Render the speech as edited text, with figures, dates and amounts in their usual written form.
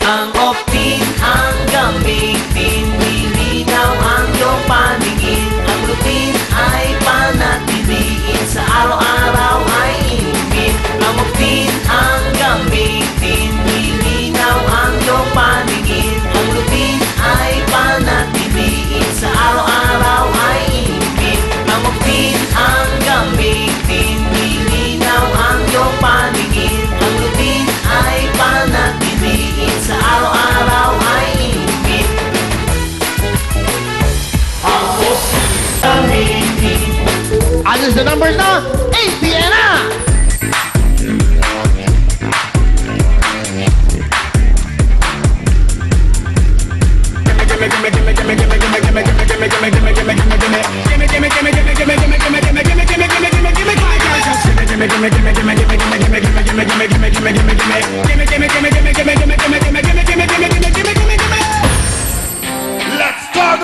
Ang Optin ang gamitin, nilinaw ang iyong paningin. Ang routine ay panatiliin, sa araw-araw ay inumin. Ang Optin ang gamitin, nilinaw ang iyong paningin. Ang routine ay panatiliin, sa araw-araw ay inumin. Ang Optin ang gamitin, nilinaw ang iyong paningin. Ang routine ay panatiliin, sa araw-araw ay inumin. Ang Optin gamitin. Alis the numbers na, 8 p.m. na! Gimme